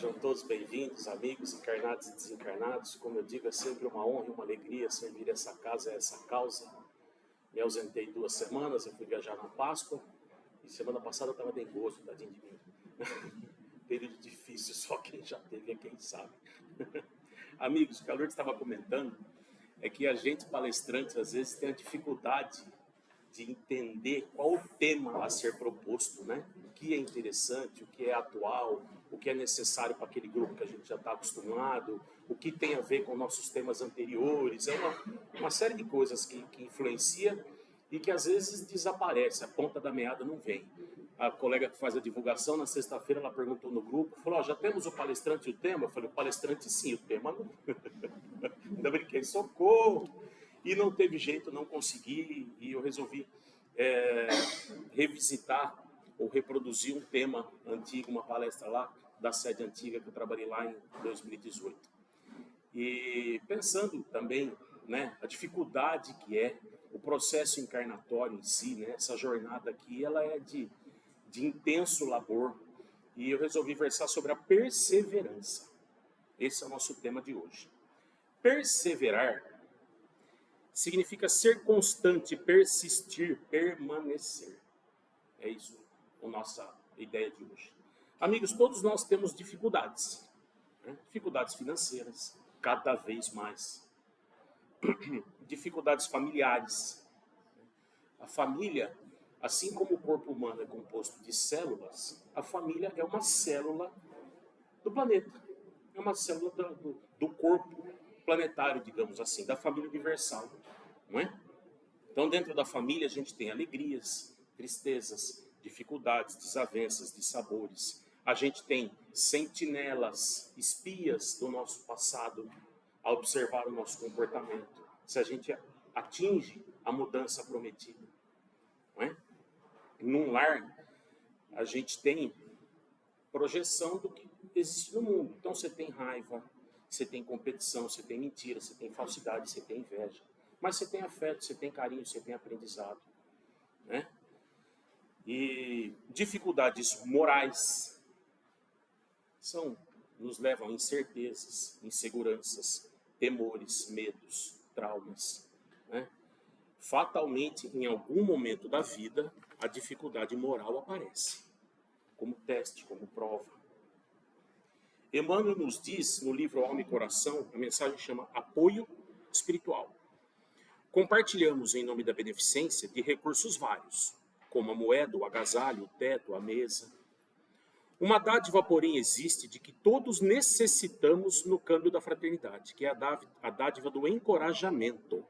Sejam todos bem-vindos, amigos encarnados e desencarnados. Como eu digo, é sempre uma honra e uma alegria servir essa casa, essa causa. Me ausentei 2 semanas, eu fui viajar na Páscoa e semana passada eu estava dengoso, tadinho de mim. Período difícil, só quem já teve é quem sabe. Amigos, o que a Lourdes estava comentando é que a gente, palestrante, às vezes tem a dificuldade de entender qual o tema a ser proposto, né? O que é interessante, o que é atual, o que é necessário para aquele grupo que a gente já está acostumado, o que tem a ver com nossos temas anteriores. É uma série de coisas que influencia e que às vezes desaparece, a ponta da meada não vem. A colega que faz a divulgação, na sexta-feira, ela perguntou no grupo, falou, já temos o palestrante e o tema? Eu falei, o palestrante sim, o tema não. Ainda brinquei, socorro! E não teve jeito, não consegui, e eu resolvi revisitar ou reproduzir um tema antigo, uma palestra lá da sede antiga que eu trabalhei lá em 2018. E pensando também, né, a dificuldade que é o processo encarnatório em si, né, essa jornada aqui, ela é de intenso labor, e eu resolvi versar sobre a perseverança. Esse é o nosso tema de hoje. Perseverar significa ser constante, persistir, permanecer. É isso a nossa ideia de hoje. Amigos, todos nós temos dificuldades, né? Dificuldades financeiras, cada vez mais. Dificuldades familiares. A família, assim como o corpo humano é composto de células, a família é uma célula do planeta. É uma célula do corpo planetário, digamos assim, da família universal, não é? Então, dentro da família, a gente tem alegrias, tristezas, dificuldades, desavenças, dissabores. A gente tem sentinelas, espias do nosso passado, a observar o nosso comportamento, se a gente atinge a mudança prometida, não é? Num lar, a gente tem projeção do que existe no mundo. Então, você tem raiva, você tem competição, você tem mentira, você tem falsidade, você tem inveja. Mas você tem afeto, você tem carinho, você tem aprendizado, né? E dificuldades morais nos levam a incertezas, inseguranças, temores, medos, traumas, né? Fatalmente, em algum momento da vida, a dificuldade moral aparece, como teste, como prova. Emmanuel nos diz, no livro Alma e Coração, a mensagem chama Apoio Espiritual. Compartilhamos, em nome da beneficência, de recursos vários, como a moeda, o agasalho, o teto, a mesa. Uma dádiva, porém, existe de que todos necessitamos no câmbio da fraternidade, que é a dádiva do encorajamento.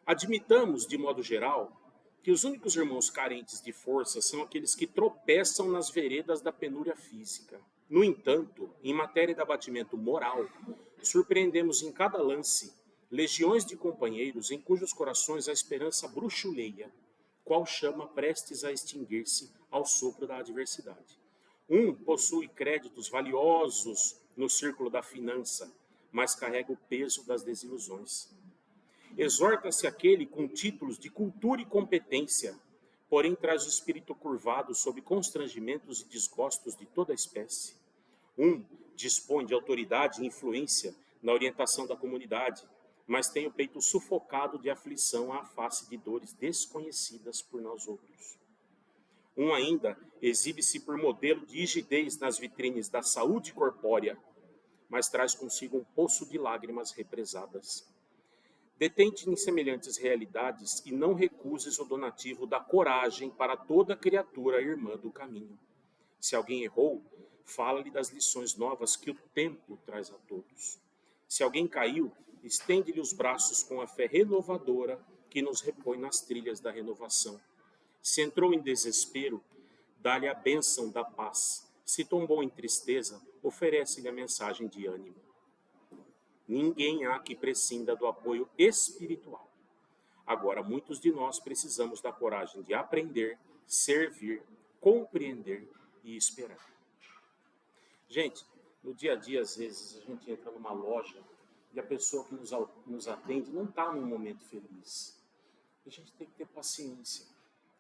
Admitamos, de modo geral, que os únicos irmãos carentes de força são aqueles que tropeçam nas veredas da penúria física. No entanto, em matéria de abatimento moral, surpreendemos em cada lance legiões de companheiros em cujos corações a esperança bruxuleia, qual chama prestes a extinguir-se ao sopro da adversidade. Um possui créditos valiosos no círculo da finança, mas carrega o peso das desilusões. Exorta-se aquele com títulos de cultura e competência, porém traz o espírito curvado sob constrangimentos e desgostos de toda a espécie. Um dispõe de autoridade e influência na orientação da comunidade, mas tem o peito sufocado de aflição à face de dores desconhecidas por nós outros. Um ainda exibe-se por modelo de rigidez nas vitrines da saúde corpórea, mas traz consigo um poço de lágrimas represadas. Detente em semelhantes realidades e não recuses o donativo da coragem para toda criatura irmã do caminho. Se alguém errou, fala-lhe das lições novas que o tempo traz a todos. Se alguém caiu, estende-lhe os braços com a fé renovadora que nos repõe nas trilhas da renovação. Se entrou em desespero, dá-lhe a bênção da paz. Se tombou em tristeza, oferece-lhe a mensagem de ânimo. Ninguém há que prescinda do apoio espiritual. Agora, muitos de nós precisamos da coragem de aprender, servir, compreender e esperar. Gente, no dia a dia, às vezes, a gente entra numa loja e a pessoa que nos atende não está num momento feliz. A gente tem que ter paciência.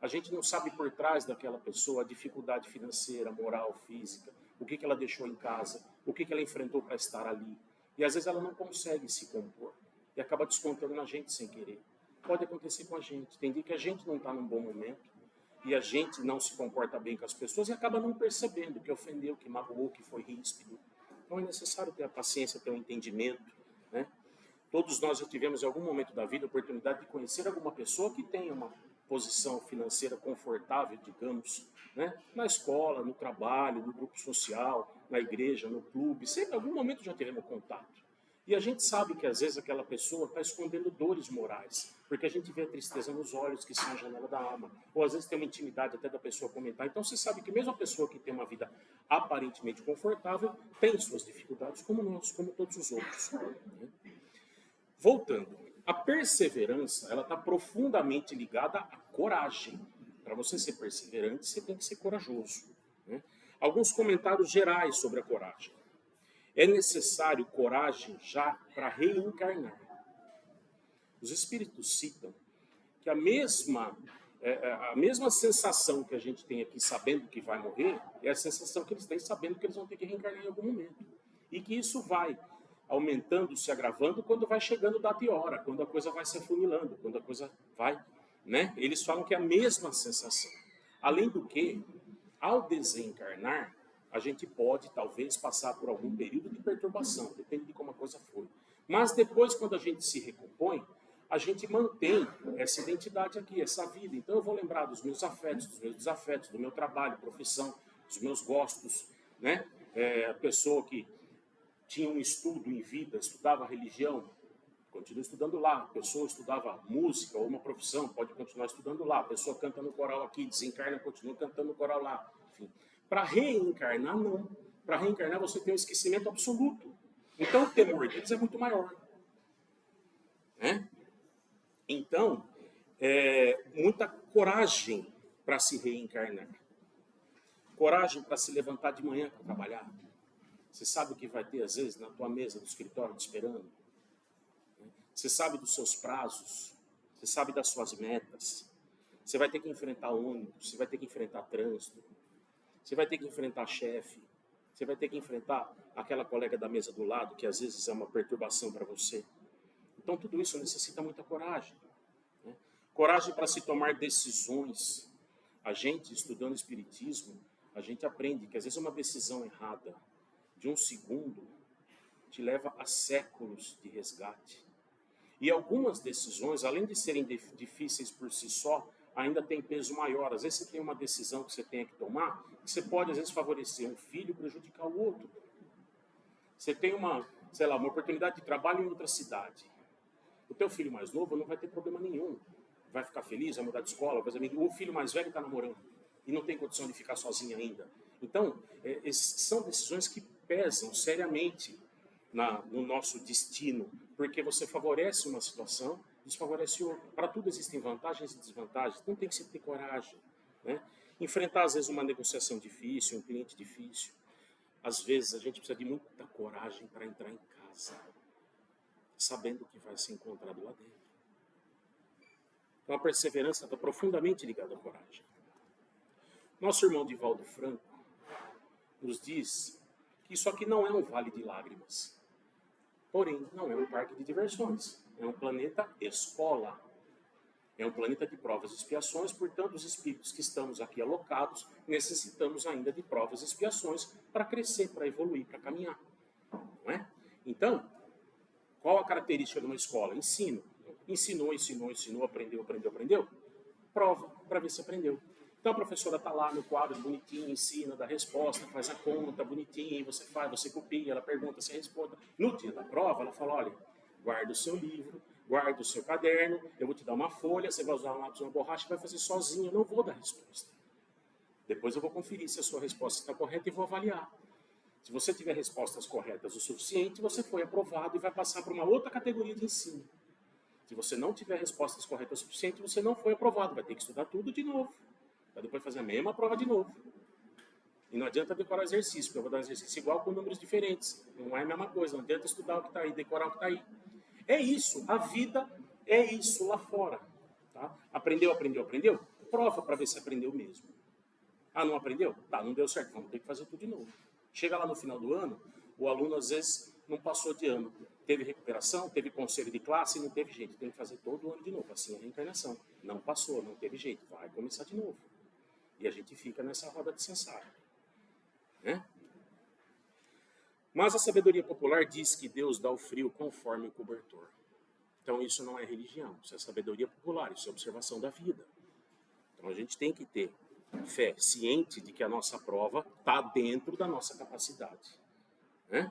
A gente não sabe por trás daquela pessoa a dificuldade financeira, moral, física. o que ela deixou em casa, o que ela enfrentou para estar ali. E às vezes ela não consegue se compor e acaba descontando na gente sem querer. Pode acontecer com a gente. Tem dia que a gente não está num bom momento e a gente não se comporta bem com as pessoas e acaba não percebendo que ofendeu, que magoou, que foi ríspido. Então é necessário ter a paciência, ter um entendimento, né? Todos nós já tivemos em algum momento da vida a oportunidade de conhecer alguma pessoa que tenha uma posição financeira confortável, digamos, né? Na escola, no trabalho, no grupo social, na igreja, no clube, sempre em algum momento já tivemos contato. E a gente sabe que às vezes aquela pessoa está escondendo dores morais, porque a gente vê a tristeza nos olhos, que são a janela da alma, ou às vezes tem uma intimidade até da pessoa comentar. Então você sabe que mesmo a pessoa que tem uma vida aparentemente confortável tem suas dificuldades, como nós, como todos os outros, né? Voltando, a perseverança, ela está profundamente ligada à coragem. Para você ser perseverante, você tem que ser corajoso, né? Alguns comentários gerais sobre a coragem. É necessário coragem já para reencarnar. Os espíritos citam que a mesma sensação que a gente tem aqui sabendo que vai morrer é a sensação que eles têm sabendo que eles vão ter que reencarnar em algum momento. E que isso vai aumentando, se agravando quando vai chegando data e hora, quando a coisa vai se afunilando, quando a coisa vai, né? Eles falam que é a mesma sensação. Além do que, ao desencarnar, a gente pode, talvez, passar por algum período de perturbação, depende de como a coisa foi. Mas depois, quando a gente se recompõe, a gente mantém essa identidade aqui, essa vida. Então eu vou lembrar dos meus afetos, dos meus desafetos, do meu trabalho, profissão, dos meus gostos, né? A pessoa que tinha um estudo em vida, estudava religião, continua estudando lá. A pessoa estudava música ou uma profissão, pode continuar estudando lá. A pessoa canta no coral aqui, desencarna, continua cantando no coral lá. Enfim, para reencarnar, não. Para reencarnar, você tem um esquecimento absoluto. Então, o temor deles é muito maior, né? Então, muita coragem para se reencarnar. Coragem para se levantar de manhã para trabalhar. Você sabe o que vai ter, às vezes, na tua mesa do escritório te esperando? Você sabe dos seus prazos. Você sabe das suas metas. Você vai ter que enfrentar ônibus. Você vai ter que enfrentar trânsito. Você vai ter que enfrentar chefe. Você vai ter que enfrentar aquela colega da mesa do lado, que às vezes é uma perturbação para você. Então, tudo isso necessita muita coragem, né? Coragem para se tomar decisões. A gente, estudando Espiritismo, a gente aprende que às vezes uma decisão errada de um segundo te leva a séculos de resgate. E algumas decisões, além de serem difíceis por si só, ainda tem peso maior. Às vezes você tem uma decisão que você tem que tomar, que você pode às vezes favorecer um filho e prejudicar o outro. Você tem uma oportunidade de trabalho em outra cidade. O teu filho mais novo não vai ter problema nenhum. Vai ficar feliz, vai mudar de escola, vai fazer... O filho mais velho está namorando e não tem condição de ficar sozinho ainda. Então, são decisões que pesam seriamente no nosso destino, porque você favorece uma situação, desfavorece outra. Para tudo existem vantagens e desvantagens, então tem que se ter coragem, né? Enfrentar, às vezes, uma negociação difícil, um cliente difícil. Às vezes, a gente precisa de muita coragem para entrar em casa, sabendo que vai ser encontrado lá dentro. Então, a perseverança está profundamente ligada à coragem. Nosso irmão Divaldo Franco nos diz que isso aqui não é um vale de lágrimas. Porém, não é um parque de diversões. É um planeta escola. É um planeta de provas e expiações, portanto, os espíritos que estamos aqui alocados necessitamos ainda de provas e expiações para crescer, para evoluir, para caminhar. Não é? Então, qual a característica de uma escola? Ensino. Ensinou, aprendeu. Prova, para ver se aprendeu. Então a professora está lá no quadro, bonitinho, ensina, dá resposta, faz a conta, bonitinho, você faz, você copia, ela pergunta, você responde. No dia da prova, ela fala, olha, guarda o seu livro, guarda o seu caderno, eu vou te dar uma folha, você vai usar um lápis, uma borracha, vai fazer sozinho, eu não vou dar resposta. Depois eu vou conferir se a sua resposta está correta e vou avaliar. Se você tiver respostas corretas o suficiente, você foi aprovado e vai passar para uma outra categoria de ensino. Se você não tiver respostas corretas o suficiente, você não foi aprovado, vai ter que estudar tudo de novo. Vai depois fazer a mesma prova de novo. E não adianta decorar exercício, porque eu vou dar um exercício igual com números diferentes. Não é a mesma coisa, não adianta estudar o que está aí, decorar o que está aí. É isso, a vida é isso lá fora. Tá? Aprendeu? Prova para ver se aprendeu mesmo. Ah, não aprendeu? Tá, não deu certo, vamos ter que fazer tudo de novo. Chega lá no final do ano, o aluno às vezes não passou de ano. Teve recuperação, teve conselho de classe, não teve jeito. Tem que fazer todo ano de novo, assim é a reencarnação. Não passou, não teve jeito, vai começar de novo. E a gente fica nessa roda de samsara, né? Mas a sabedoria popular diz que Deus dá o frio conforme o cobertor. Então isso não é religião, isso é sabedoria popular, isso é observação da vida. Então a gente tem que ter fé, ciente de que a nossa prova está dentro da nossa capacidade, né?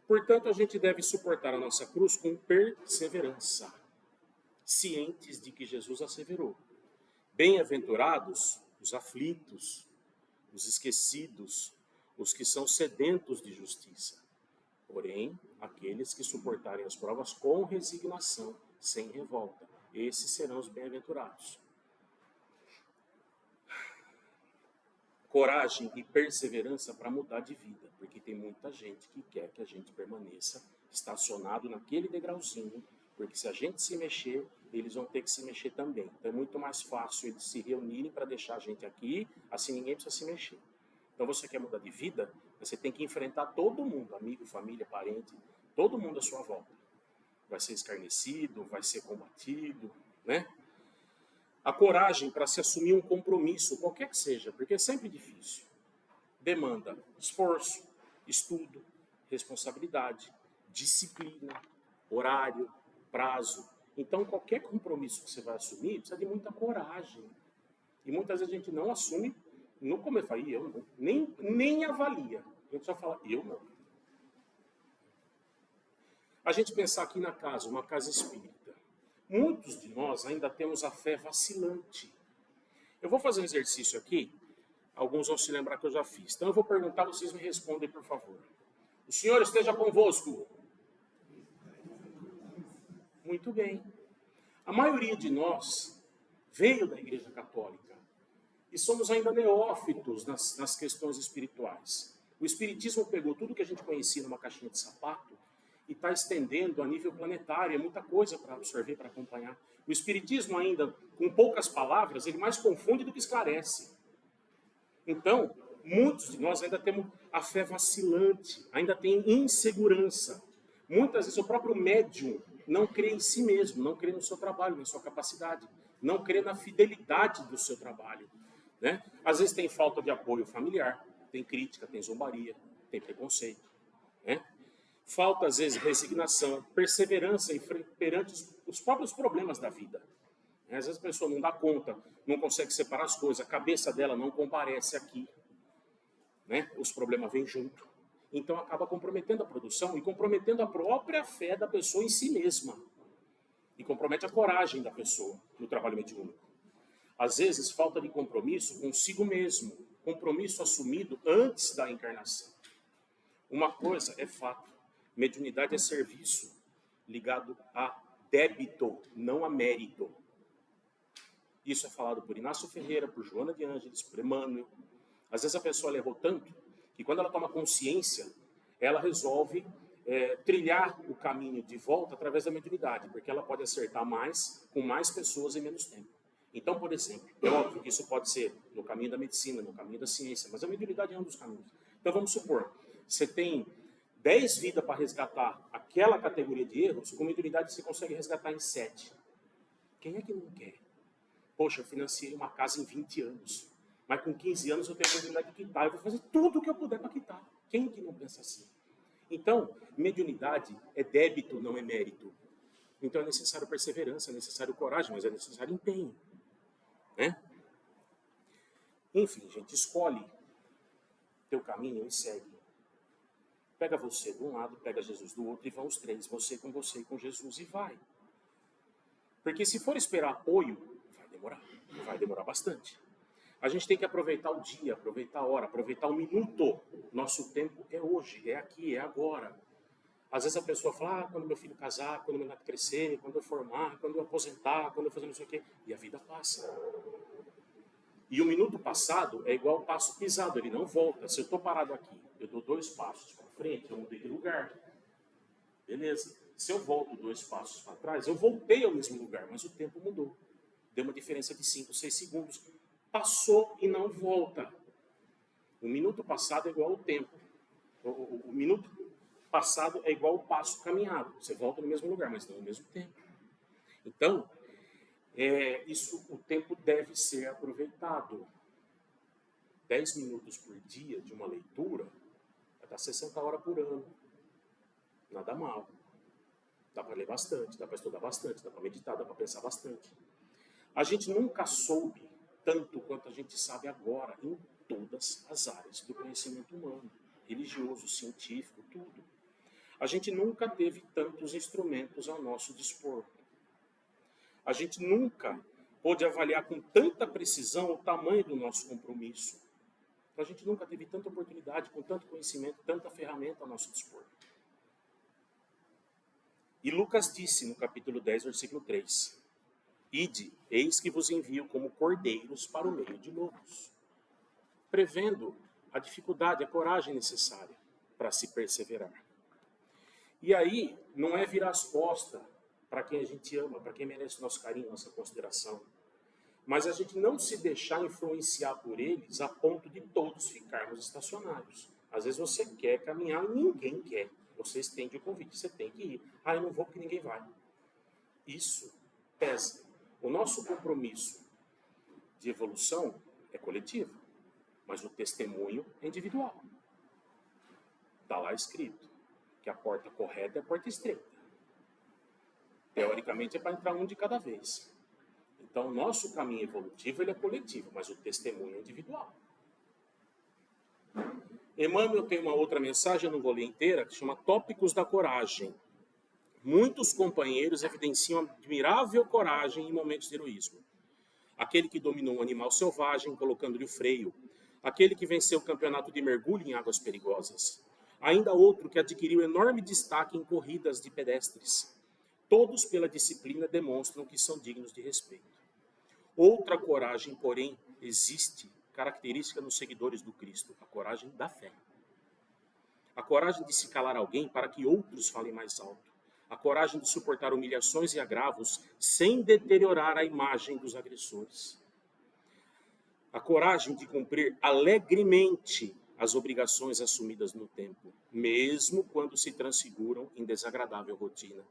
Portanto, a gente deve suportar a nossa cruz com perseverança, cientes de que Jesus asseverou: bem-aventurados os aflitos, os esquecidos, os que são sedentos de justiça. Porém, aqueles que suportarem as provas com resignação, sem revolta, esses serão os bem-aventurados. Coragem e perseverança para mudar de vida, porque tem muita gente que quer que a gente permaneça estacionado naquele degrauzinho, porque se a gente se mexer, eles vão ter que se mexer também. Então é muito mais fácil eles se reunirem para deixar a gente aqui, assim ninguém precisa se mexer. Então você quer mudar de vida, você tem que enfrentar todo mundo, amigo, família, parente, todo mundo à sua volta. Vai ser escarnecido, vai ser combatido, né? A coragem para se assumir um compromisso, qualquer que seja, porque é sempre difícil. Demanda esforço, estudo, responsabilidade, disciplina, horário, prazo. Então, qualquer compromisso que você vai assumir precisa de muita coragem. E muitas vezes a gente não assume, no começo, fala, eu não, nem avalia. A gente só fala, eu não. A gente pensar aqui na casa, uma casa espírita. Muitos de nós ainda temos a fé vacilante. Eu vou fazer um exercício aqui, alguns vão se lembrar que eu já fiz. Então eu vou perguntar, vocês me respondem, por favor. O Senhor esteja convosco. Muito bem. A maioria de nós veio da Igreja Católica e somos ainda neófitos nas questões espirituais. O Espiritismo pegou tudo que a gente conhecia numa caixinha de sapato e está estendendo a nível planetário, é muita coisa para absorver, para acompanhar. O Espiritismo ainda, com poucas palavras, ele mais confunde do que esclarece. Então, muitos de nós ainda temos a fé vacilante, ainda tem insegurança. Muitas vezes o próprio médium não crê em si mesmo, não crê no seu trabalho, na sua capacidade, não crê na fidelidade do seu trabalho, né? Às vezes tem falta de apoio familiar, tem crítica, tem zombaria, tem preconceito, né? Falta, às vezes, resignação, perseverança perante os próprios problemas da vida. Às vezes a pessoa não dá conta, não consegue separar as coisas, a cabeça dela não comparece aqui, né? Os problemas vêm junto. Então acaba comprometendo a produção e comprometendo a própria fé da pessoa em si mesma. E compromete a coragem da pessoa no trabalho mediúnico. Às vezes, falta de compromisso consigo mesmo, compromisso assumido antes da encarnação. Uma coisa é fato. Mediunidade é serviço ligado a débito, não a mérito. Isso é falado por Inácio Ferreira, por Joana de Ângeles, por Emmanuel. Às vezes a pessoa errou tanto que quando ela toma consciência, ela resolve trilhar o caminho de volta através da mediunidade, porque ela pode acertar mais com mais pessoas em menos tempo. Então, por exemplo, é óbvio que isso pode ser no caminho da medicina, no caminho da ciência, mas a mediunidade é um dos caminhos. Então vamos supor, você tem 10 vidas para resgatar aquela categoria de erros, com mediunidade você consegue resgatar em 7. Quem é que não quer? Poxa, eu financiei uma casa em 20 anos, mas com 15 anos eu tenho a oportunidade de quitar, eu vou fazer tudo o que eu puder para quitar. Quem que não pensa assim? Então, mediunidade é débito, não é mérito. Então é necessário perseverança, é necessário coragem, mas é necessário empenho, né? Enfim, gente, escolhe teu caminho e segue. Pega você de um lado, pega Jesus do outro e vão os três, você e com Jesus e vai. Porque se for esperar apoio, vai demorar bastante. A gente tem que aproveitar o dia, aproveitar a hora, aproveitar o minuto. Nosso tempo é hoje, é aqui, é agora. Às vezes a pessoa fala, quando meu filho casar, quando meu neto crescer, quando eu formar, quando eu aposentar, quando eu fazer não sei o quê. E a vida passa. E o minuto passado é igual o passo pisado, ele não volta. Se eu estou parado aqui, eu dou 2 passos para frente, eu mudei de lugar. Beleza. Se eu volto 2 passos para trás, eu voltei ao mesmo lugar, mas o tempo mudou. Deu uma diferença de 5, 6 segundos. Passou e não volta. O minuto passado é igual ao tempo. O minuto passado é igual ao passo caminhado. Você volta no mesmo lugar, mas não no mesmo tempo. Então, o tempo deve ser aproveitado. 10 minutos por dia de uma leitura, vai dar 60 horas por ano. Nada mal. Dá para ler bastante, dá para estudar bastante, dá para meditar, dá para pensar bastante. A gente nunca soube tanto quanto a gente sabe agora em todas as áreas do conhecimento humano, religioso, científico, tudo. A gente nunca teve tantos instrumentos ao nosso dispor. A gente nunca pôde avaliar com tanta precisão o tamanho do nosso compromisso. A gente nunca teve tanta oportunidade, com tanto conhecimento, tanta ferramenta ao nosso dispor. E Lucas disse no capítulo 10, versículo 3, Ide, eis que vos envio como cordeiros para o meio de lobos, prevendo a dificuldade, a coragem necessária para se perseverar. E aí, não é virar as costas para quem a gente ama, para quem merece nosso carinho, nossa consideração, mas a gente não se deixar influenciar por eles a ponto de todos ficarmos estacionários. Às vezes você quer caminhar e ninguém quer. Você estende o convite, você tem que ir. Eu não vou porque ninguém vai. Isso pesa. O nosso compromisso de evolução é coletivo, mas o testemunho é individual. Está lá escrito que a porta correta é a porta estreita. Teoricamente é para entrar um de cada vez. Então, o nosso caminho evolutivo ele é coletivo, mas o testemunho é individual. Emmanuel tem uma outra mensagem, eu não vou ler inteira, que chama Tópicos da Coragem. Muitos companheiros evidenciam admirável coragem em momentos de heroísmo. Aquele que dominou um animal selvagem, colocando-lhe o freio. Aquele que venceu o campeonato de mergulho em águas perigosas. Ainda outro que adquiriu enorme destaque em corridas de pedestres. Todos, pela disciplina, demonstram que são dignos de respeito. Outra coragem, porém, existe, característica nos seguidores do Cristo, a coragem da fé. A coragem de se calar alguém para que outros falem mais alto. A coragem de suportar humilhações e agravos sem deteriorar a imagem dos agressores. A coragem de cumprir alegremente as obrigações assumidas no tempo, mesmo quando se transfiguram em desagradável rotina.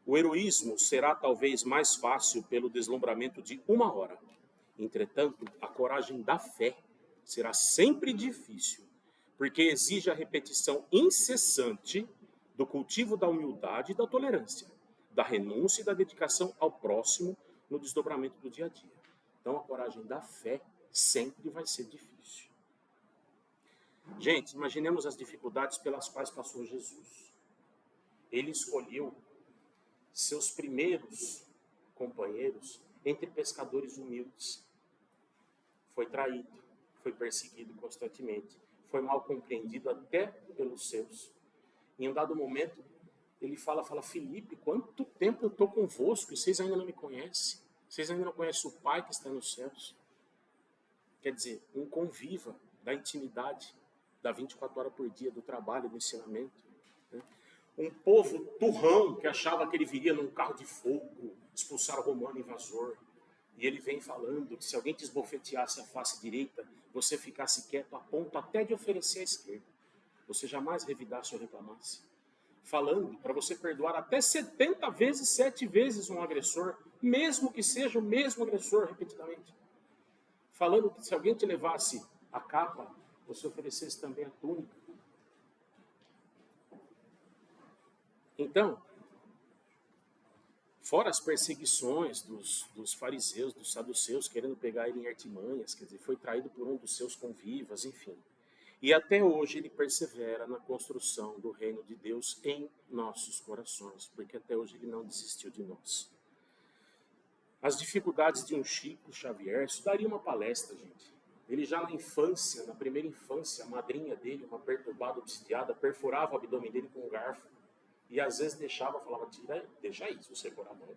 O heroísmo será talvez mais fácil pelo deslumbramento de uma hora. Entretanto, a coragem da fé será sempre difícil, porque exige a repetição incessante do cultivo da humildade e da tolerância, da renúncia e da dedicação ao próximo no desdobramento do dia a dia. Então, a coragem da fé sempre vai ser difícil. Gente, imaginemos as dificuldades pelas quais passou Jesus. Ele escolheu seus primeiros companheiros entre pescadores humildes. Foi traído, foi perseguido constantemente, foi mal compreendido até pelos seus. Em um dado momento, ele fala, Filipe, quanto tempo eu estou convosco e vocês ainda não me conhecem? Vocês ainda não conhecem o Pai que está nos céus? Quer dizer, um conviva da intimidade, da 24 horas por dia, do trabalho, do ensinamento. Né? Um povo turrão que achava que ele viria num carro de fogo, expulsar o romano invasor. E ele vem falando que se alguém te esbofeteasse a face direita, você ficasse quieto a ponto até de oferecer a esquerda. Você jamais revidasse ou reclamasse. Falando para você perdoar até 70 vezes, 7 vezes um agressor, mesmo que seja o mesmo agressor repetidamente. Falando que se alguém te levasse a capa, você oferecesse também a túnica. Então, fora as perseguições dos fariseus, dos saduceus, querendo pegar ele em artimanhas, quer dizer, foi traído por um dos seus convivas, enfim. E até hoje ele persevera na construção do reino de Deus em nossos corações, porque até hoje ele não desistiu de nós. As dificuldades de um Chico Xavier, isso daria uma palestra, gente. Ele já na infância, na primeira infância, a madrinha dele, uma perturbada obsidiada, perfurava o abdômen dele com um garfo. E às vezes falava, deixa aí, se você pôr a mão,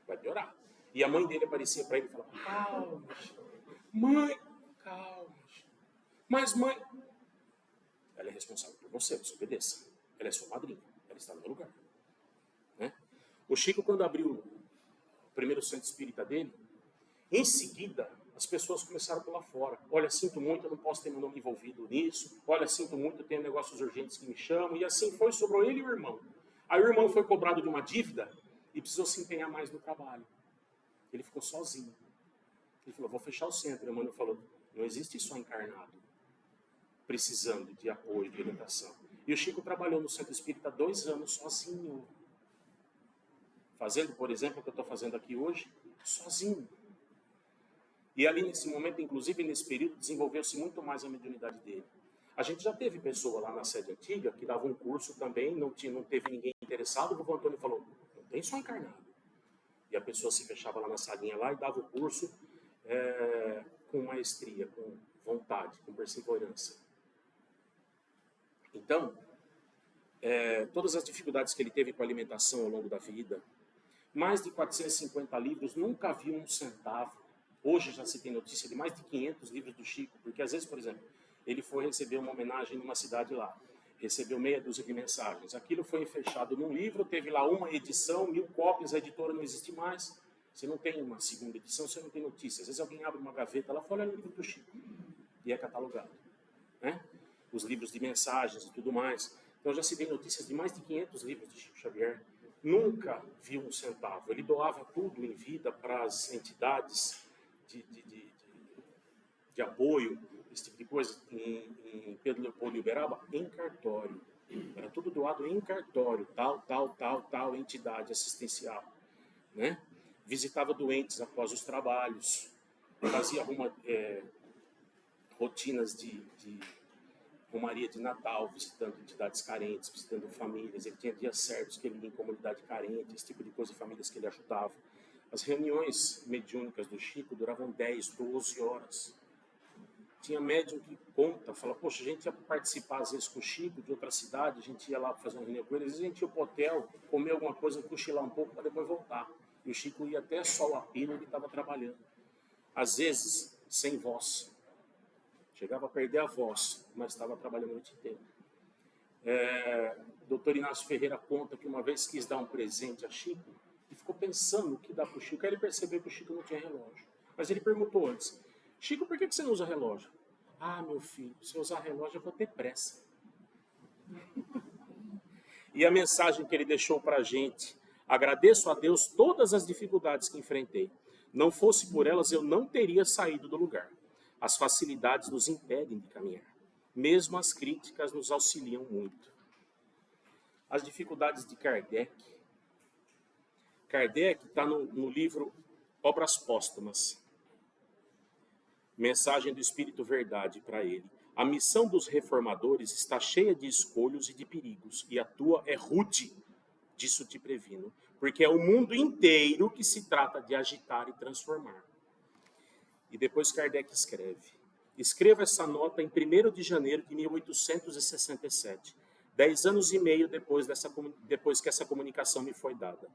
vai piorar. E a mãe dele aparecia para ele e falava, calma, mãe, calma. Mas mãe, ela é responsável por você, você obedeça. Ela é sua madrinha, ela está no meu lugar. Né? O Chico, quando abriu o primeiro centro espírita dele, em seguida, as pessoas começaram a pular fora. Olha, sinto muito, eu não posso ter meu nome envolvido nisso. Olha, sinto muito, eu tenho negócios urgentes que me chamam. E assim foi, sobrou ele e o irmão. Aí o irmão foi cobrado de uma dívida e precisou se empenhar mais no trabalho. Ele ficou sozinho. Ele falou, vou fechar o centro. E o Emmanuel falou, não existe só encarnado precisando de apoio, de orientação. E o Chico trabalhou no Centro Espírita 2 anos sozinho. Fazendo, por exemplo, o que eu estou fazendo aqui hoje, sozinho. E ali nesse momento, inclusive nesse período, desenvolveu-se muito mais a mediunidade dele. A gente já teve pessoa lá na sede antiga que dava um curso também, não teve ninguém interessado, o Vovô Antônio falou, não tem só encarnado. E a pessoa se fechava lá na salinha lá e dava o curso com maestria, com vontade, com perseverança. Então, todas as dificuldades que ele teve com a alimentação ao longo da vida, mais de 450 livros, nunca viu um centavo. Hoje já se tem notícia de mais de 500 livros do Chico, porque às vezes, por exemplo, ele foi receber uma homenagem numa cidade lá, recebeu meia dúzia de mensagens. Aquilo foi fechado num livro, teve lá uma edição, 1000 cópias, a editora não existe mais. Você não tem uma segunda edição, você não tem notícia. Às vezes alguém abre uma gaveta lá e fala, olha o livro do Chico, e é catalogado, né? Os livros de mensagens e tudo mais. Então já se tem notícias de mais de 500 livros de Chico Xavier. Nunca viu um centavo. Ele doava tudo em vida para as entidades de apoio, esse tipo de coisa, em Pedro Leopoldo e Uberaba, em cartório. Era tudo doado em cartório, tal entidade assistencial, né? Visitava doentes após os trabalhos, fazia rotinas de romaria de Natal, visitando entidades carentes, visitando famílias. Ele tinha dias certos que ele ia em comunidade carente, esse tipo de coisa, famílias que ele ajudava. As reuniões mediúnicas do Chico duravam 10, 12 horas. Tinha médium que conta, fala, poxa, a gente ia participar às vezes com o Chico de outra cidade, a gente ia lá fazer uma reunião com ele, às vezes a gente ia para o hotel, comer alguma coisa, cochilar um pouco para depois voltar. E o Chico ia até sol a pino, ele estava trabalhando. Às vezes, sem voz. Chegava a perder a voz, mas estava trabalhando a noite inteira. Dr. Inácio Ferreira conta que uma vez quis dar um presente a Chico e ficou pensando o que dá para o Chico. Aí ele percebeu que o Chico não tinha relógio. Mas ele perguntou antes, Chico, por que você não usa relógio? Ah, meu filho, se eu usar relógio eu vou ter pressa. E a mensagem que ele deixou para a gente, agradeço a Deus todas as dificuldades que enfrentei. Não fosse por elas, eu não teria saído do lugar. As facilidades nos impedem de caminhar. Mesmo as críticas nos auxiliam muito. As dificuldades de Kardec. Kardec está no livro Obras Póstumas. Mensagem do Espírito Verdade para ele. A missão dos reformadores está cheia de escolhos e de perigos, e a tua é rude, disso te previno, porque é o mundo inteiro que se trata de agitar e transformar. E depois Kardec escreve. Escreva essa nota em 1º de janeiro de 1867, 10 anos e meio depois que essa comunicação me foi dada.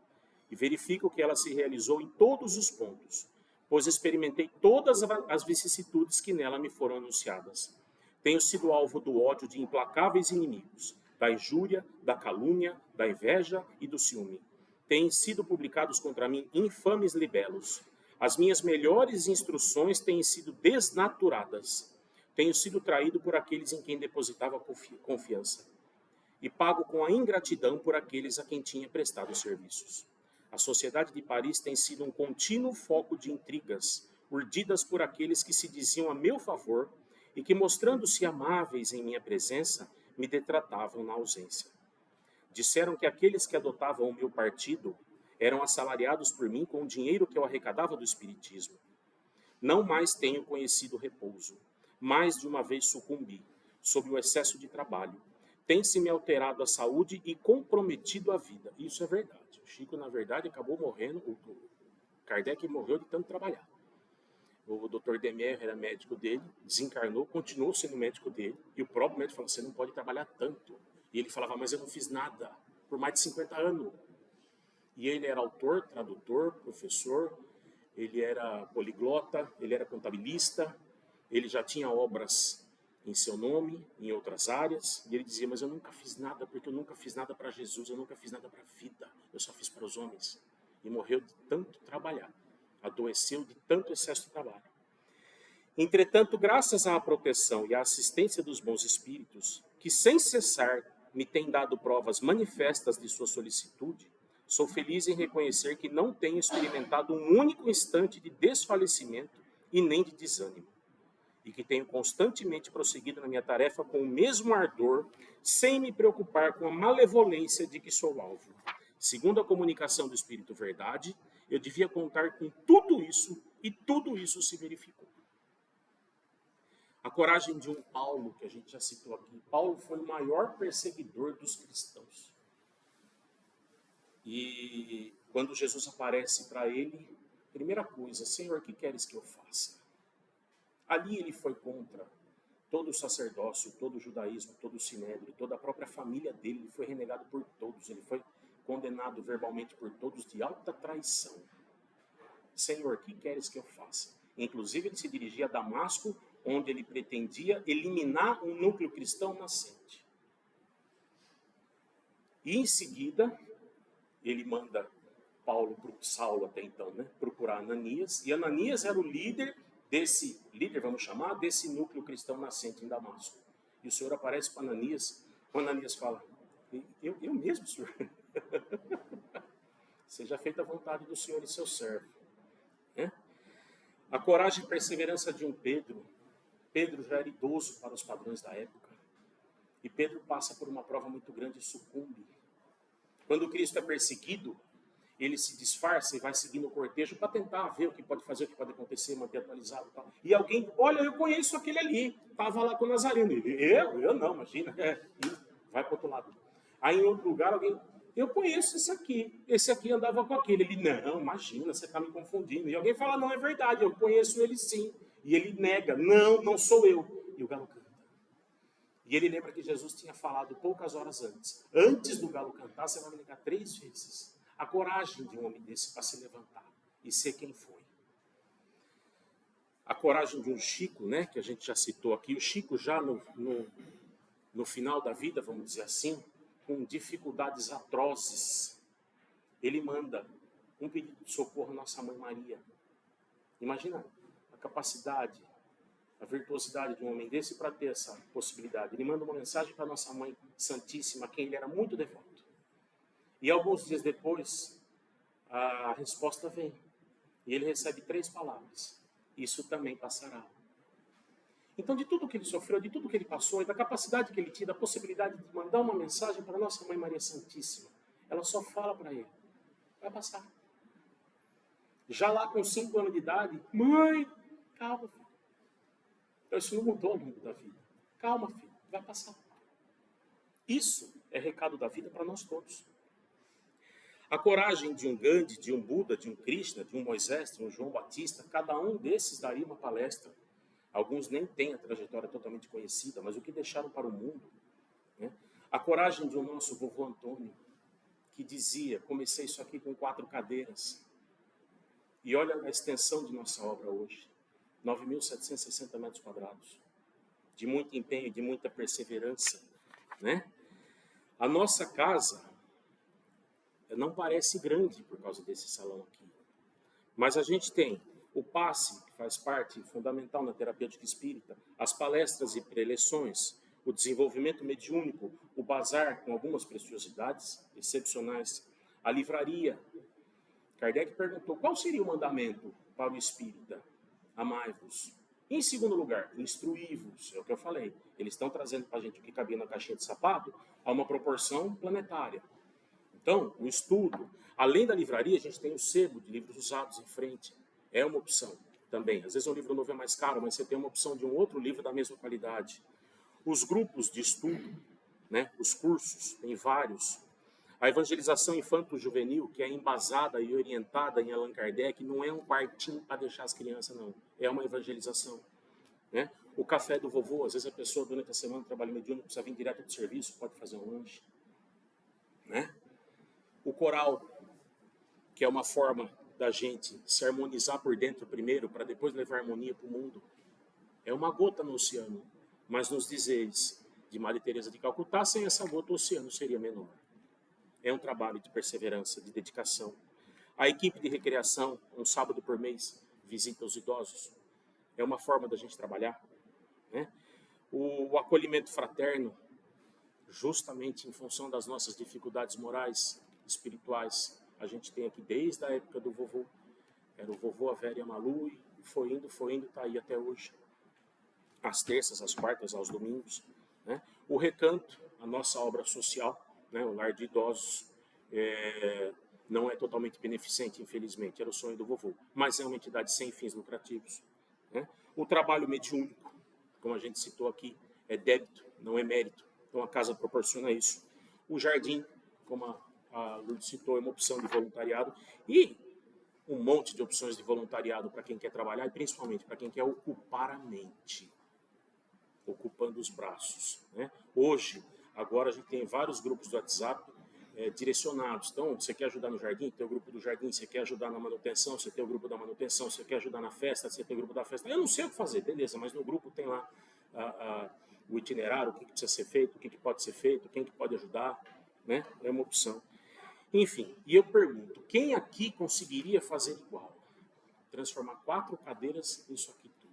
E verifico que ela se realizou em todos os pontos, pois experimentei todas as vicissitudes que nela me foram anunciadas. Tenho sido alvo do ódio de implacáveis inimigos, da injúria, da calúnia, da inveja e do ciúme. Têm sido publicados contra mim infames libelos. As minhas melhores instruções têm sido desnaturadas. Tenho sido traído por aqueles em quem depositava confiança. E pago com a ingratidão por aqueles a quem tinha prestado serviços. A sociedade de Paris tem sido um contínuo foco de intrigas, urdidas por aqueles que se diziam a meu favor e que, mostrando-se amáveis em minha presença, me detratavam na ausência. Disseram que aqueles que adotavam o meu partido eram assalariados por mim com o dinheiro que eu arrecadava do espiritismo. Não mais tenho conhecido repouso. Mais de uma vez sucumbi, sob o excesso de trabalho. Tem-se-me alterado a saúde e comprometido a vida. Isso é verdade. O Chico, na verdade, acabou morrendo. O Kardec morreu de tanto trabalhar. O Dr. Demer era médico dele, desencarnou, continuou sendo médico dele, e o próprio médico falou, você não pode trabalhar tanto. E ele falava, mas eu não fiz nada por mais de 50 anos. E ele era autor, tradutor, professor, ele era poliglota, ele era contabilista, ele já tinha obras em seu nome, em outras áreas, e ele dizia, mas eu nunca fiz nada, porque eu nunca fiz nada para Jesus, eu nunca fiz nada para a vida, eu só fiz para os homens. E morreu de tanto trabalhar, adoeceu de tanto excesso de trabalho. Entretanto, graças à proteção e à assistência dos bons espíritos, que sem cessar me têm dado provas manifestas de sua solicitude, sou feliz em reconhecer que não tenho experimentado um único instante de desfalecimento e nem de desânimo, e que tenho constantemente prosseguido na minha tarefa com o mesmo ardor, sem me preocupar com a malevolência de que sou alvo. Segundo a comunicação do Espírito Verdade, eu devia contar com tudo isso, e tudo isso se verificou. A coragem de um Paulo, que a gente já citou aqui. Paulo foi o maior perseguidor dos cristãos. E quando Jesus aparece para ele, primeira coisa, Senhor, o que queres que eu faça? Ali ele foi contra todo o sacerdócio, todo o judaísmo, todo o sinédrio, toda a própria família dele. Ele foi renegado por todos, ele foi condenado verbalmente por todos de alta traição. Senhor, o que queres que eu faça? Inclusive ele se dirigia a Damasco, onde ele pretendia eliminar um núcleo cristão nascente. E em seguida, ele manda Saulo até então, né, procurar Ananias, e Ananias era o líder vamos chamar, desse núcleo cristão nascente em Damasco. E o Senhor aparece para Ananias, Ananias fala, eu mesmo, Senhor. Seja feita a vontade do Senhor e seu servo. Né? A coragem e perseverança de um Pedro. Pedro já era idoso para os padrões da época. E Pedro passa por uma prova muito grande e sucumbe. Quando Cristo é perseguido, ele se disfarça e vai seguindo o cortejo para tentar ver o que pode fazer, o que pode acontecer, manter atualizado e tal. E alguém, olha, eu conheço aquele ali, estava lá com o Nazareno. Eu não, imagina. E vai para o outro lado. Aí em outro lugar, alguém, eu conheço esse aqui andava com aquele. Ele, não, imagina, você está me confundindo. E alguém fala, não, é verdade, eu conheço ele sim. E ele nega, não sou eu. E o galo canta. E ele lembra que Jesus tinha falado poucas horas antes do galo cantar, você vai me negar 3 vezes. A coragem de um homem desse para se levantar e ser quem foi. A coragem de um Chico, né, que a gente já citou aqui, o Chico já no final da vida, vamos dizer assim, com dificuldades atrozes, ele manda um pedido de socorro à Nossa Mãe Maria. Imagina a capacidade, a virtuosidade de um homem desse para ter essa possibilidade. Ele manda uma mensagem para Nossa Mãe Santíssima, a quem ele era muito devoto. E alguns dias depois, a resposta vem. E ele recebe 3 palavras. Isso também passará. Então, de tudo que ele sofreu, de tudo que ele passou, e da capacidade que ele tinha, da possibilidade de mandar uma mensagem para Nossa Mãe Maria Santíssima, ela só fala para ele, vai passar. Já lá com 5 anos de idade, mãe, calma, filho. Então, isso não mudou ao longo da vida. Calma, filho, vai passar. Isso é recado da vida para nós todos. A coragem de um Gandhi, de um Buda, de um Krishna, de um Moisés, de um João Batista, cada um desses daria uma palestra. Alguns nem têm a trajetória totalmente conhecida, mas o que deixaram para o mundo. Né? A coragem de um nosso vovô Antônio, que dizia, comecei isso aqui com 4 cadeiras. E olha a extensão de nossa obra hoje. 9.760 metros quadrados. De muito empenho, de muita perseverança. Né? A nossa casa não parece grande por causa desse salão aqui. Mas a gente tem o passe, que faz parte fundamental na terapêutica espírita, as palestras e preleções, o desenvolvimento mediúnico, o bazar com algumas preciosidades excepcionais, a livraria. Kardec perguntou qual seria o mandamento para o espírita? Amai-vos. Em segundo lugar, instruí-vos, é o que eu falei. Eles estão trazendo para a gente o que cabia na caixinha de sapato a uma proporção planetária. Então, o estudo, além da livraria, a gente tem o sebo de livros usados em frente. É uma opção também. Às vezes um livro novo é mais caro, mas você tem uma opção de um outro livro da mesma qualidade. Os grupos de estudo, né? Os cursos, tem vários. A evangelização infanto-juvenil, que é embasada e orientada em Allan Kardec, não é um quartinho para deixar as crianças, não. É uma evangelização. Né? O café do vovô, às vezes a pessoa durante a semana trabalha mediúnico, precisa vir direto do serviço, pode fazer um lanche. Né? O coral, que é uma forma da gente se harmonizar por dentro primeiro, para depois levar harmonia para o mundo. É uma gota no oceano, mas nos dizeres de Maria Teresa de Calcutá, sem essa gota o oceano seria menor. É um trabalho de perseverança, de dedicação. A equipe de recreação, um sábado por mês, visita os idosos. é uma forma da gente trabalhar, né? O acolhimento fraterno, justamente em função das nossas dificuldades morais, espirituais, a gente tem aqui desde a época do vovô, era o vovô, a velha e a Malu, e foi indo, está aí até hoje. Às terças, às quartas, aos domingos, né? O Recanto, a nossa obra social, né? O lar de idosos, não é totalmente beneficente, infelizmente, era o sonho do vovô, mas é uma entidade sem fins lucrativos, né? O trabalho mediúnico, como a gente citou aqui, é débito, não é mérito, então a casa proporciona isso. O jardim, como a Lourdes citou, é uma opção de voluntariado, e um monte de opções de voluntariado para quem quer trabalhar, e principalmente para quem quer ocupar a mente, ocupando os braços, né? Hoje, agora a gente tem vários grupos do WhatsApp direcionados. Então, você quer ajudar no jardim, tem o grupo do jardim. Você quer ajudar na manutenção, você tem o grupo da manutenção. Você quer ajudar na festa, você tem o grupo da festa. Eu não sei o que fazer, beleza, mas no grupo tem lá o itinerário, o que precisa ser feito, o que pode ser feito, quem que pode ajudar, né? É uma opção. Enfim, e eu pergunto, quem aqui conseguiria fazer igual? Transformar 4 cadeiras nisso aqui tudo.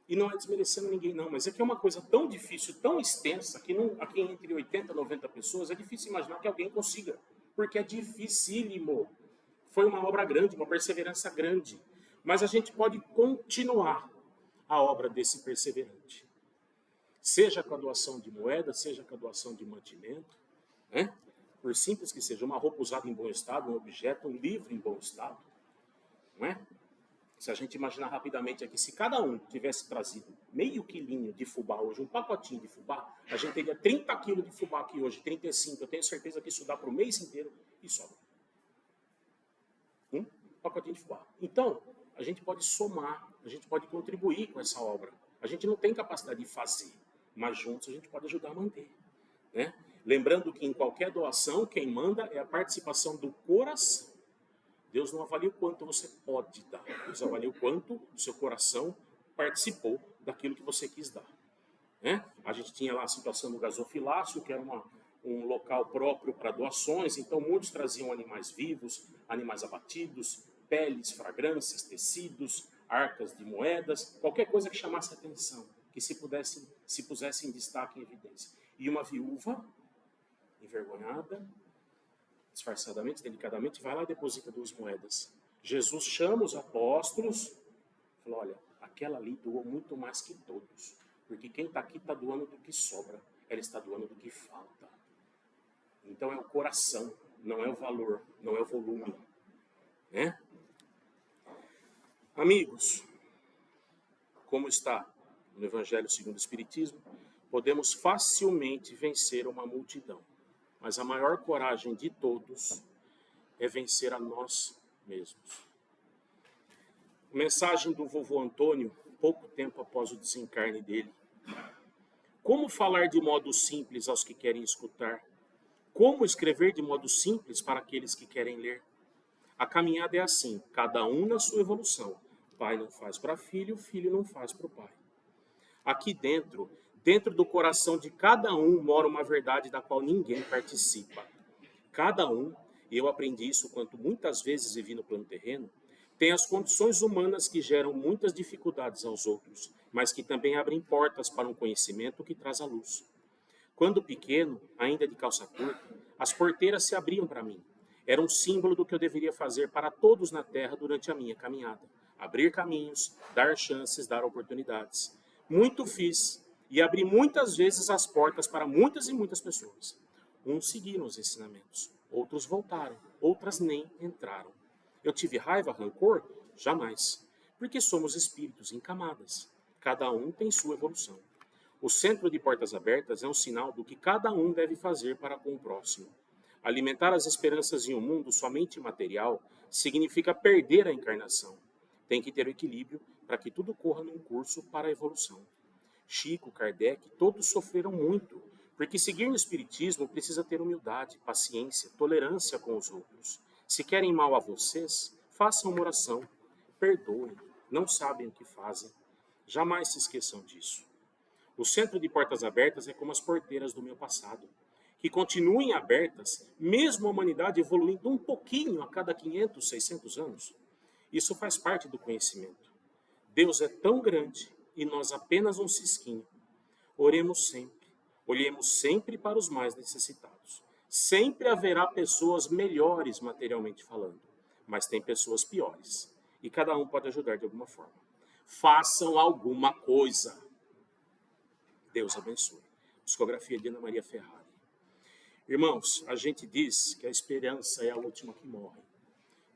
E não é desmerecendo ninguém, não, mas é que é uma coisa tão difícil, tão extensa, que aqui entre 80 e 90 pessoas é difícil imaginar que alguém consiga, porque é dificílimo. Foi uma obra grande, uma perseverança grande, mas a gente pode continuar a obra desse perseverante. Seja com a doação de moeda, seja com a doação de mantimento, né? Por simples que seja, uma roupa usada em bom estado, um objeto, um livro em bom estado, não é? Se a gente imaginar rapidamente aqui, se cada um tivesse trazido meio quilinho de fubá hoje, um pacotinho de fubá, a gente teria 30 quilos de fubá aqui hoje, 35. Eu tenho certeza que isso dá para o mês inteiro e sobra. Um pacotinho de fubá. Então, a gente pode somar, a gente pode contribuir com essa obra. A gente não tem capacidade de fazer, mas juntos a gente pode ajudar a manter, né? Lembrando que em qualquer doação, quem manda é a participação do coração. Deus não avalia o quanto você pode dar. Deus avalia o quanto o seu coração participou daquilo que você quis dar, né? A gente tinha lá a situação do gasofilácio, que era um local próprio para doações. Então, muitos traziam animais vivos, animais abatidos, peles, fragrâncias, tecidos, arcas de moedas, qualquer coisa que chamasse atenção, que se pusesse em destaque, em evidência. E uma viúva, envergonhada, disfarçadamente, delicadamente, vai lá e deposita 2 moedas. Jesus chama os apóstolos e fala, olha, aquela ali doou muito mais que todos, porque quem está aqui está doando do que sobra, ela está doando do que falta. Então é o coração, não é o valor, não é o volume, né? Amigos, como está no Evangelho segundo o Espiritismo, podemos facilmente vencer uma multidão. Mas a maior coragem de todos é vencer a nós mesmos. Mensagem do vovô Antônio, pouco tempo após o desencarne dele. Como falar de modo simples aos que querem escutar? Como escrever de modo simples para aqueles que querem ler? A caminhada é assim, cada um na sua evolução. Pai não faz para filho, filho não faz para o pai. Aqui dentro do coração de cada um mora uma verdade da qual ninguém participa. Cada um, e eu aprendi isso quanto muitas vezes vivi no plano terreno, tem as condições humanas que geram muitas dificuldades aos outros, mas que também abrem portas para um conhecimento que traz a luz. Quando pequeno, ainda de calça curta, as porteiras se abriam para mim. Era um símbolo do que eu deveria fazer para todos na Terra durante a minha caminhada. Abrir caminhos, dar chances, dar oportunidades. Muito fiz e abri muitas vezes as portas para muitas e muitas pessoas. Uns seguiram os ensinamentos, outros voltaram, outras nem entraram. Eu tive raiva, rancor? Jamais. Porque somos espíritos em camadas. Cada um tem sua evolução. O centro de portas abertas é um sinal do que cada um deve fazer para com o próximo. Alimentar as esperanças em um mundo somente material significa perder a encarnação. Tem que ter o equilíbrio para que tudo corra num curso para a evolução. Chico, Kardec, todos sofreram muito, porque seguir no Espiritismo precisa ter humildade, paciência, tolerância com os outros. Se querem mal a vocês, façam uma oração, perdoem, não sabem o que fazem. Jamais se esqueçam disso. O centro de portas abertas é como as porteiras do meu passado, que continuem abertas, mesmo a humanidade evoluindo um pouquinho a cada 500, 600 anos. Isso faz parte do conhecimento. Deus é tão grande e nós apenas um cisquinho. Oremos sempre, olhemos sempre para os mais necessitados. Sempre haverá pessoas melhores materialmente falando, mas tem pessoas piores. E cada um pode ajudar de alguma forma. Façam alguma coisa. Deus abençoe. Psicografia de Ana Maria Ferrari. Irmãos, a gente diz que a esperança é a última que morre.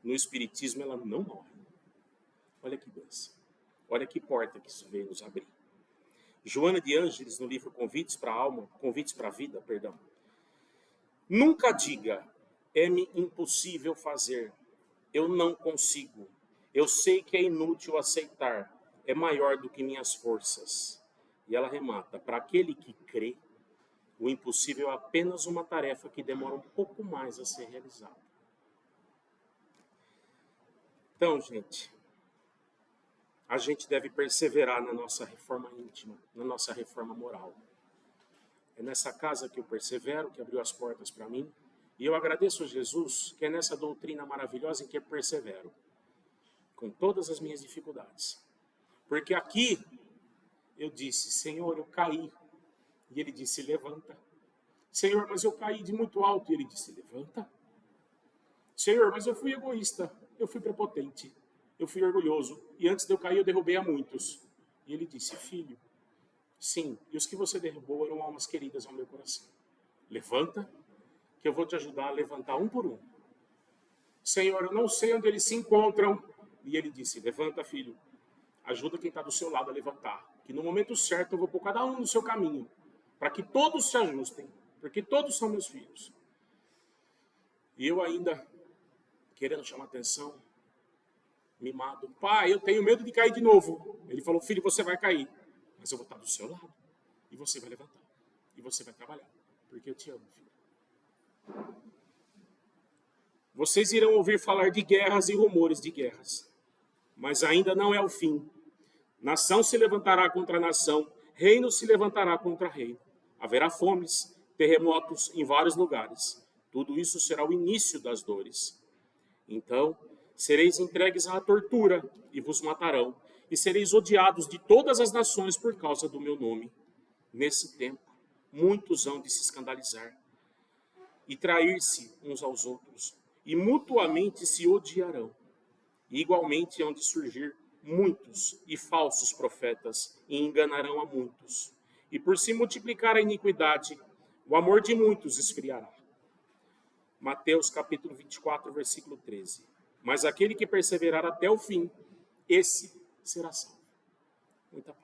No Espiritismo ela não morre. Olha que bênção. Olha que porta que isso veio nos abrir. Joana de Ângeles, no livro Convites para a Alma, Convites para a Vida, perdão. Nunca diga, é-me impossível fazer, eu não consigo, eu sei que é inútil aceitar, é maior do que minhas forças. E ela remata, para aquele que crê, o impossível é apenas uma tarefa que demora um pouco mais a ser realizada. Então, gente, a gente deve perseverar na nossa reforma íntima, na nossa reforma moral. É nessa casa que eu persevero, que abriu as portas para mim. E eu agradeço a Jesus, que é nessa doutrina maravilhosa em que eu persevero, com todas as minhas dificuldades. Porque aqui eu disse, Senhor, eu caí. E ele disse, levanta. Senhor, mas eu caí de muito alto. E ele disse, levanta. Senhor, mas eu fui egoísta, eu fui prepotente, eu fui orgulhoso. E antes de eu cair, eu derrubei a muitos. E ele disse, filho, sim, e os que você derrubou eram almas queridas ao meu coração. Levanta, que eu vou te ajudar a levantar um por um. Senhor, eu não sei onde eles se encontram. E ele disse, levanta, filho, ajuda quem está do seu lado a levantar. Que no momento certo eu vou pôr cada um no seu caminho, para que todos se ajustem, porque todos são meus filhos. E eu ainda, querendo chamar atenção, mimado, pai, eu tenho medo de cair de novo. Ele falou, filho, você vai cair, mas eu vou estar do seu lado, e você vai levantar, e você vai trabalhar, porque eu te amo, filho. Vocês irão ouvir falar de guerras e rumores de guerras, mas ainda não é o fim. Nação se levantará contra nação, reino se levantará contra reino. Haverá fomes, terremotos em vários lugares. Tudo isso será o início das dores. Então, sereis entregues à tortura e vos matarão, e sereis odiados de todas as nações por causa do meu nome. Nesse tempo, muitos hão de se escandalizar e trair-se uns aos outros, e mutuamente se odiarão. E igualmente hão de surgir muitos e falsos profetas, e enganarão a muitos. E por se multiplicar a iniquidade, o amor de muitos esfriará. Mateus capítulo 24, versículo 13. Mas aquele que perseverar até o fim, esse será salvo. Muita paz.